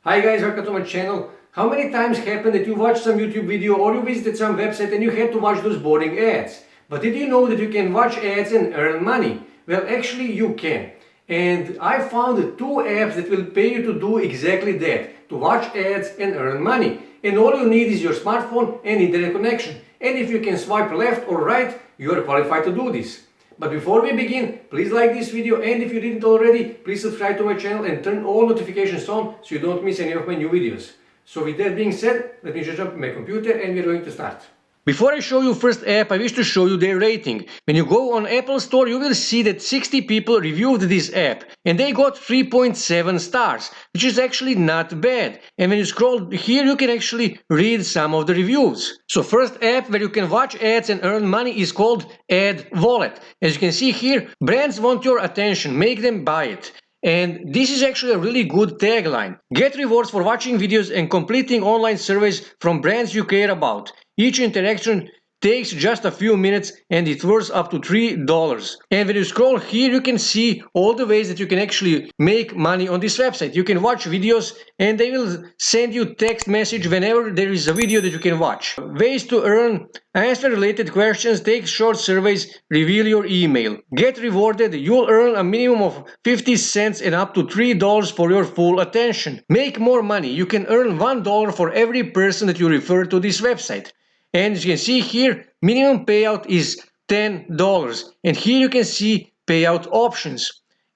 Hi guys, welcome to my channel. How many times happened that you watched some YouTube video or you visited some website and you had to watch those boring ads? But did you know that you can watch ads and earn money? Well, actually you can. And I found two apps that will pay you to do exactly that, to watch ads and earn money. And all you need is your smartphone and internet connection. And if you can swipe left or right, you are qualified to do this. But before we begin, please like this video, and if you didn't already, please subscribe to my channel and turn all notifications on so you don't miss any of my new videos. So with that being said, let me just jump on my computer and we're going to start. Before I show you first app, I wish to show you their rating. When you go on Apple Store, you will see that 60 people reviewed this app and they got 3.7 stars, which is actually not bad. And when you scroll here, you can actually read some of the reviews. So first app where you can watch ads and earn money is called Ad Wallet. As you can see here, brands want your attention, make them buy it. And this is actually a really good tagline. Get rewards for watching videos and completing online surveys from brands you care about. Each interaction takes just a few minutes and it's worth up to $3. And when you scroll here, you can see all the ways that you can actually make money on this website. You can watch videos and they will send you text message whenever there is a video that you can watch. Ways to earn: answer related questions, take short surveys, reveal your email. Get rewarded: you'll earn a minimum of 50 cents and up to $3 for your full attention. Make more money: you can earn $1 for every person that you refer to this website. And as you can see here, minimum payout is $10. And here you can see payout options.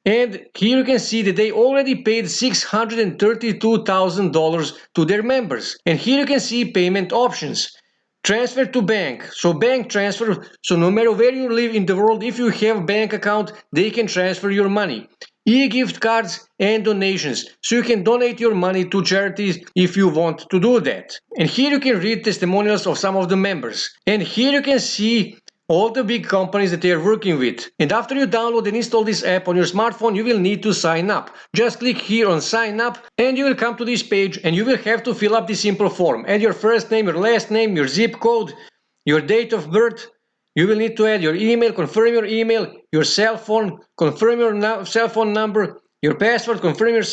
And here you can see that they already paid $632,000 to their members. And here you can see payment options. Transfer to bank, so bank transfer, so no matter where you live in the world, if you have bank account, they can transfer your money. E-gift cards and donations, so you can donate your money to charities if you want to do that. And here you can read testimonials of some of the members. And here you can see all the big companies that they are working with. And after you download and install this app on your smartphone, you will need to sign up. Just click here on sign up and you will come to this page and you will have to fill up this simple form. Add your first name, your last name, your zip code, your date of birth. You will need to add your email, confirm your email, your cell phone, confirm your cell phone number, your password, confirm your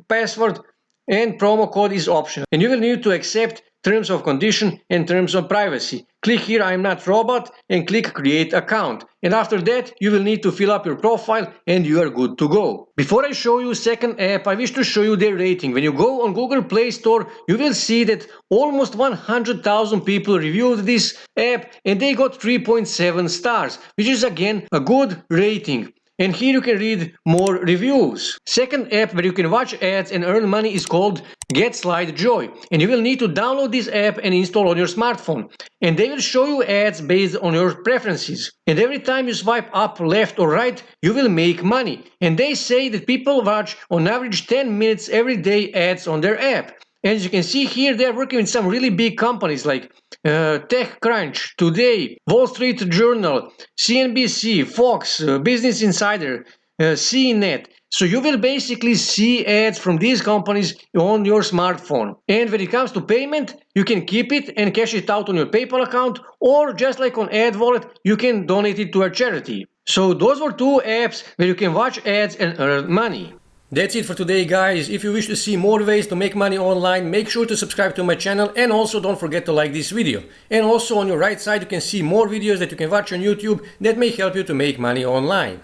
password, and promo code is optional. And you will need to accept terms of condition and terms of privacy. Click here I'm not robot and click create account. And after that you will need to fill up your profile and you are good to go. Before I show you second app, I wish to show you their rating. When you go on Google Play Store, you will see that almost 100,000 people reviewed this app and they got 3.7 stars, which is again a good rating. And here you can read more reviews. Second app where you can watch ads and earn money is called GetSlideJoy. And you will need to download this app and install on your smartphone. And they will show you ads based on your preferences. And every time you swipe up, left or right, you will make money. And they say that people watch on average 10 minutes every day ads on their app. And as you can see here, they're working with some really big companies like TechCrunch, Today, Wall Street Journal, CNBC, Fox, Business Insider, CNET. So you will basically see ads from these companies on your smartphone. And when it comes to payment, you can keep it and cash it out on your PayPal account, or just like on Ad Wallet, you can donate it to a charity. So those were two apps where you can watch ads and earn money. That's it for today, guys. If you wish to see more ways to make money online, make sure to subscribe to my channel, and also don't forget to like this video. And also on your right side you can see more videos that you can watch on YouTube that may help you to make money online.